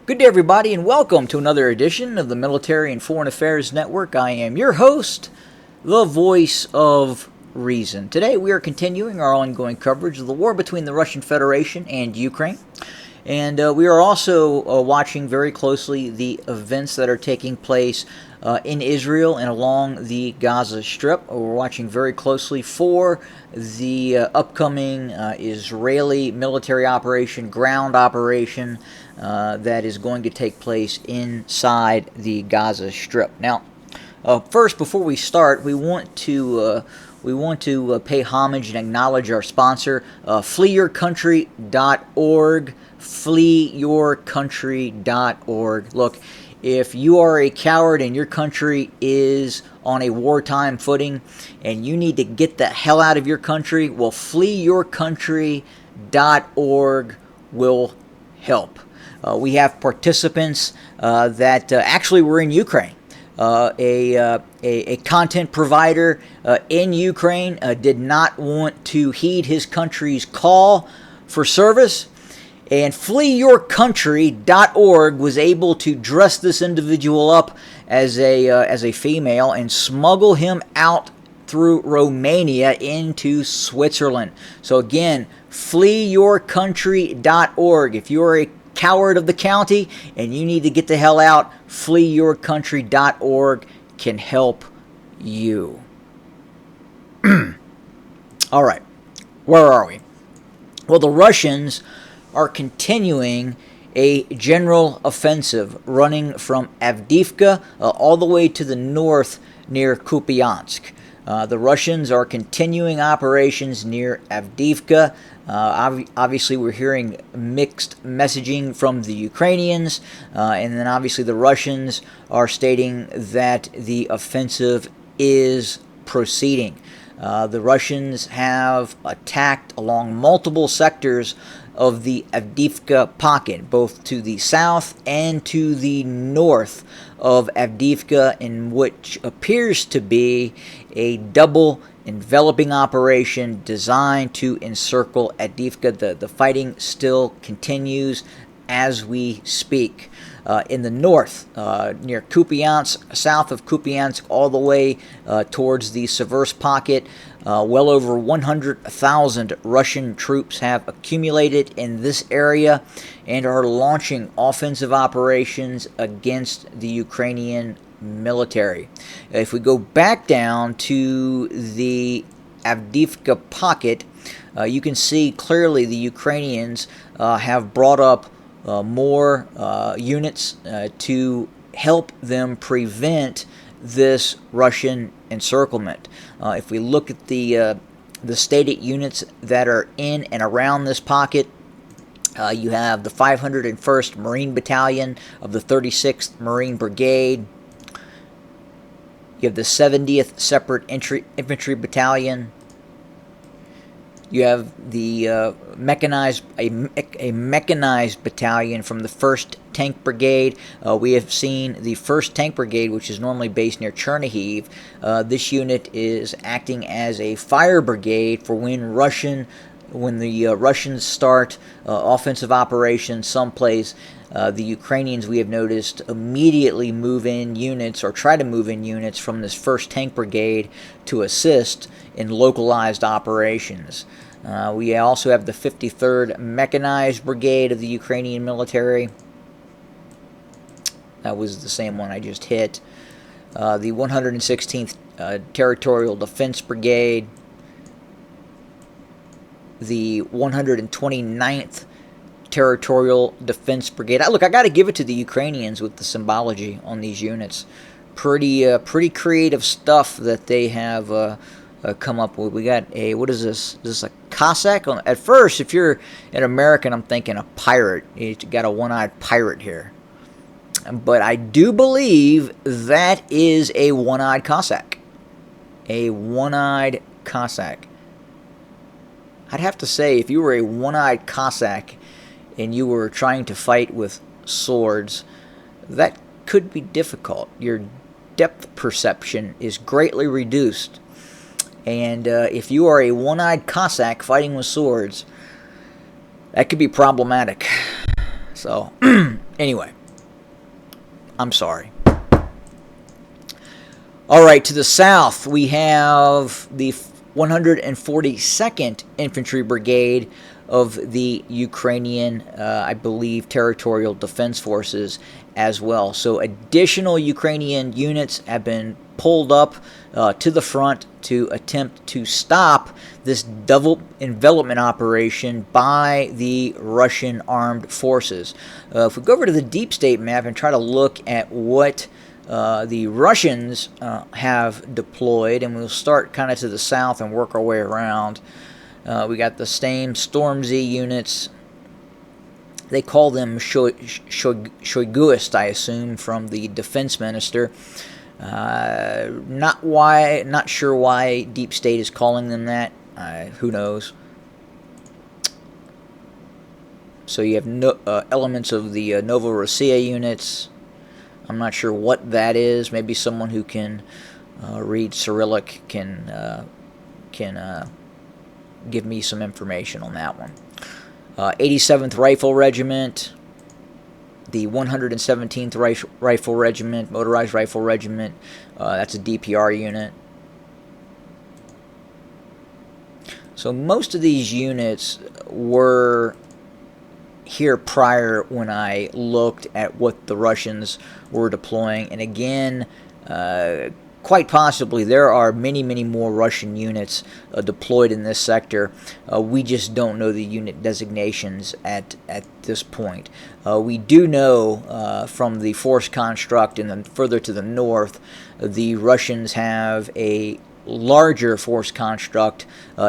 Good day, everybody, and welcome to another edition of the Military and Foreign Affairs Network. I am your host, the voice of reason. Today, we are continuing our ongoing coverage of the war between the Russian Federation and Ukraine. And we are also watching very closely the events that are taking place in Israel and along the Gaza Strip. We're watching very closely for the upcoming Israeli military operation, ground operation, that is going to take place inside the Gaza Strip. Now, first, before we start, we want to pay homage and acknowledge our sponsor, fleeyourcountry.org. Fleeyourcountry.org. Look, if you are a coward and your country is on a wartime footing and you need to get the hell out of your country, well, fleeyourcountry.org will help. We have participants that actually were in Ukraine. A content provider in Ukraine did not want to heed his country's call for service, and fleeyourcountry.org was able to dress this individual up as a female and smuggle him out through Romania into Switzerland. So again, fleeyourcountry.org. If you're a coward of the county and you need to get the hell out, fleeyourcountry.org can help you. All right, where are we? Well, the Russians are continuing a general offensive running from Avdiivka all the way to the north near Kupiansk. The Russians are continuing operations near Avdiivka. Obviously, we're hearing mixed messaging from the Ukrainians, and then obviously the Russians are stating that the offensive is proceeding. The Russians have attacked along multiple sectors of the Avdiivka pocket, both to the south and to the north of Avdiivka, in which appears to be a double enveloping operation designed to encircle Avdiivka. The fighting still continues as we speak. In the north, near Kupiansk, south of Kupiansk, all the way towards the Seversk pocket, well over 100,000 Russian troops have accumulated in this area and are launching offensive operations against the Ukrainian military. If we go back down to the Avdiivka pocket, you can see clearly the Ukrainians have brought up more units to help them prevent this Russian encirclement. If we look at the stated units that are in and around this pocket, you have the 501st Marine Battalion of the 36th Marine Brigade. You have the 70th Separate Infantry Battalion. You have the mechanized battalion from the 1st Tank Brigade. We have seen the 1st Tank Brigade, which is normally based near Chernihiv. This unit is acting as a fire brigade for when the Russians start offensive operations someplace. The Ukrainians, we have noticed, immediately move in units or try to move in units from this 1st Tank Brigade to assist in localized operations. We also have the 53rd Mechanized Brigade of the Ukrainian military. That was the same one I just hit. The 116th Territorial Defense Brigade. The 129th Territorial Defense Brigade. Look, I got to give it to the Ukrainians with the symbology on these units. Pretty creative stuff that they have come up with. We got a, what is this? Is this a Cossack? At first, if you're an American, I'm thinking a pirate. You got a one-eyed pirate here. But I do believe that is a one-eyed Cossack. A one-eyed Cossack. I'd have to say, if you were a one-eyed Cossack and you were trying to fight with swords, that could be difficult. Your depth perception is greatly reduced. And if you are a one-eyed Cossack fighting with swords, that could be problematic. So, Anyway, I'm sorry. All right, to the south, we have the 142nd Infantry Brigade of the Ukrainian, I believe, Territorial Defense Forces as well. So additional Ukrainian units have been pulled up to the front to attempt to stop this double envelopment operation by the Russian armed forces. If we go over to the deep state map and try to look at what the Russians have deployed, and we'll start kind of to the south and work our way around. We got the same Storm Z units. They call them Shoiguist, I assume, from the defense minister. Not sure why Deep State is calling them that. Who knows? So you have elements of the Novorossiya units. I'm not sure what that is. Maybe someone who can read Cyrillic can give me some information on that one. 87th Rifle Regiment, the 117th Rifle Regiment, Motorized Rifle Regiment. That's a DPR unit. So most of these units were here prior when I looked at what the Russians were deploying, and again, quite possibly there are many more Russian units deployed in this sector. We just don't know the unit designations at this point. We do know from the force construct and then further to the north, the Russians have a larger force construct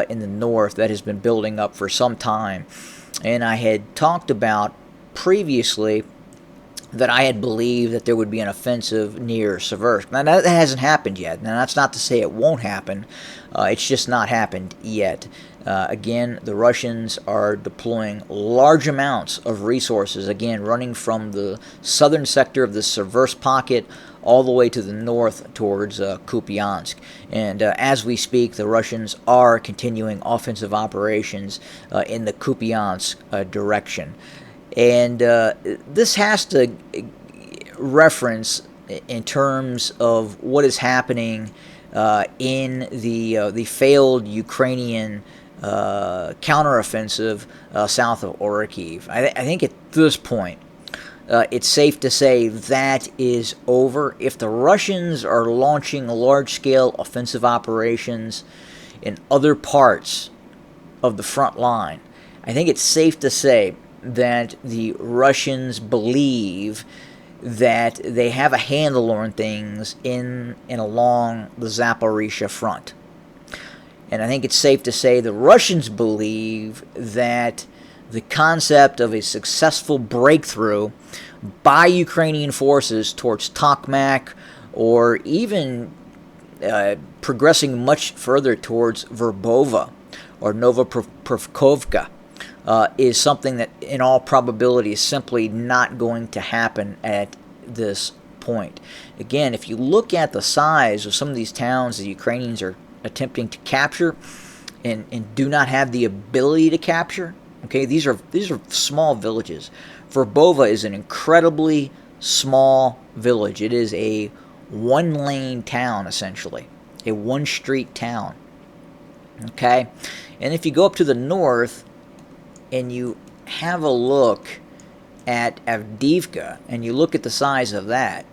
in the north that has been building up for some time. And I had talked about previously that I had believed that there would be an offensive near Seversk. Now, that hasn't happened yet. Now, that's not to say it won't happen. It's just not happened yet. Again, the Russians are deploying large amounts of resources, again, running from the southern sector of the Seversk pocket all the way to the north towards Kupiansk. And as we speak, the Russians are continuing offensive operations in the Kupiansk direction. And this has to reference in terms of what is happening in the failed Ukrainian counteroffensive south of Orikhiv. I think at this point, it's safe to say that is over. If the Russians are launching large-scale offensive operations in other parts of the front line, I think it's safe to say that the Russians believe that they have a handle on things in and along the Zaporizhzhia front. And I think it's safe to say the Russians believe that the concept of a successful breakthrough by Ukrainian forces towards Tokmak, or even progressing much further towards Verbova or Novopravkovka, is something that in all probability is simply not going to happen at this point. Again, if you look at the size of some of these towns the Ukrainians are attempting to capture and do not have the ability to capture, okay, these are small villages. Verbova is an incredibly small village. It is a one-lane town, essentially, a one-street town. Okay, and if you go up to the north and you have a look at Avdiivka and you look at the size of that,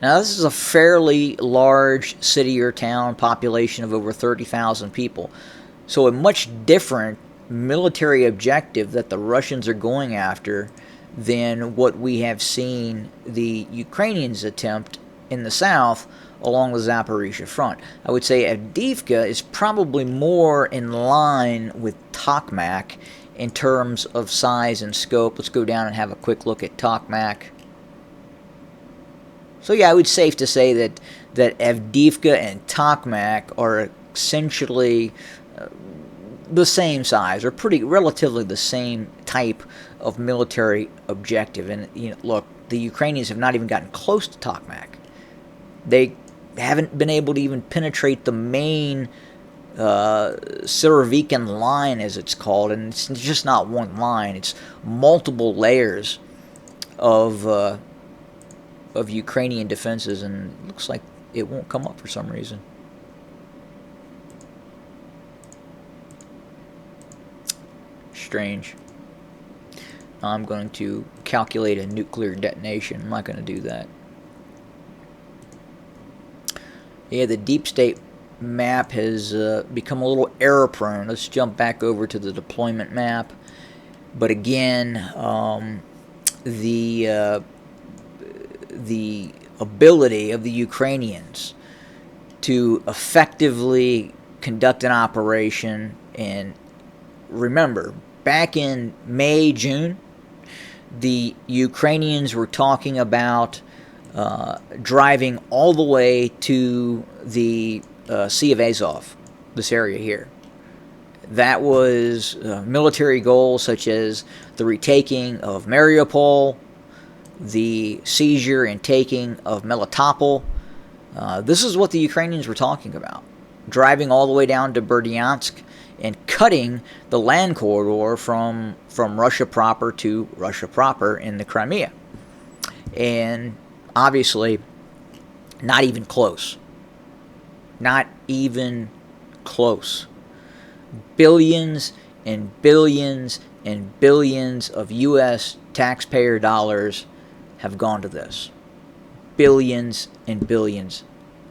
now this is a fairly large city or town, population of over 30,000 people. So a much different military objective that the Russians are going after than what we have seen the Ukrainians attempt in the south along the Zaporizhzhia front. I would say Avdiivka is probably more in line with Tokmak in terms of size and scope. Let's go down and have a quick look at Tokmak. So yeah, I would safe to say that Avdiivka and Tokmak are essentially the same size, or relatively the same type of military objective. And look, the Ukrainians have not even gotten close to Tokmak. They haven't been able to even penetrate the main Surovikin line, as it's called, and it's just not one line. It's multiple layers of Ukrainian defenses, and it looks like it won't come up for some reason. Strange. I'm going to calculate a nuclear detonation. I'm not going to do that. Yeah, the deep state map has become a little error prone. Let's jump back over to the deployment map. But again, the ability of the Ukrainians to effectively conduct an operation, and remember, back in May, June, the Ukrainians were talking about driving all the way to the Sea of Azov, this area here. That was military goals such as the retaking of Mariupol, the seizure and taking of Melitopol. This is what the Ukrainians were talking about. Driving all the way down to Berdyansk and cutting the land corridor from Russia proper to Russia proper in the Crimea. And obviously, not even close. Not even close. Billions and billions and billions of U.S. taxpayer dollars have gone to this. Billions and billions.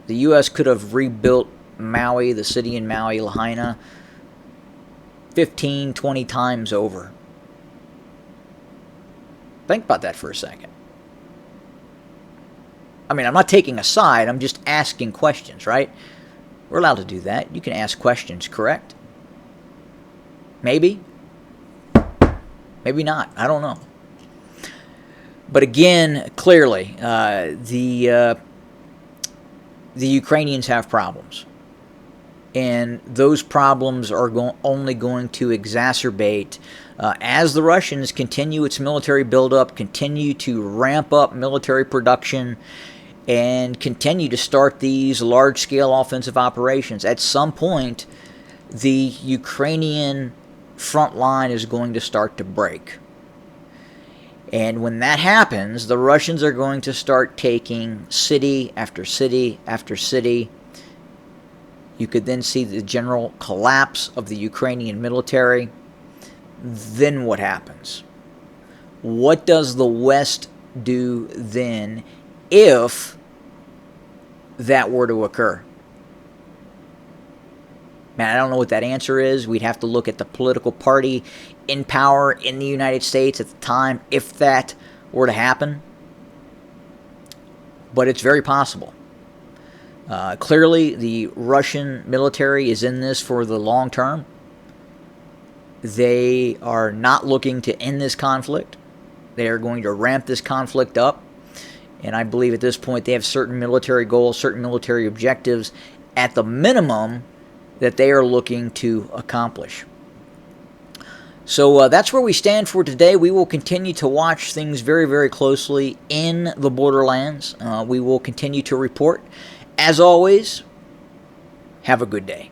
The U.S. could have rebuilt Maui, the city in Maui, Lahaina, 15, 20 times over. Think about that for a second. I mean, I'm not taking a side. I'm just asking questions, right? We're allowed to do that. You can ask questions, correct? Maybe. Maybe not. I don't know. But again, clearly, the Ukrainians have problems. And those problems are only going to exacerbate as the Russians continue its military buildup, continue to ramp up military production, and continue to start these large-scale offensive operations. At some point, the Ukrainian front line is going to start to break. And when that happens, the Russians are going to start taking city after city after city. You could then see the general collapse of the Ukrainian military. Then what happens? What does the West do then if that were to occur? Man, I don't know what that answer is. We'd have to look at the political party in power in the United States at the time if that were to happen. But it's very possible. Clearly, the Russian military is in this for the long term. They are not looking to end this conflict. They are going to ramp this conflict up. And I believe at this point they have certain military goals, certain military objectives at the minimum that they are looking to accomplish. So that's where we stand for today. We will continue to watch things very, very closely in the borderlands. We will continue to report. As always, have a good day.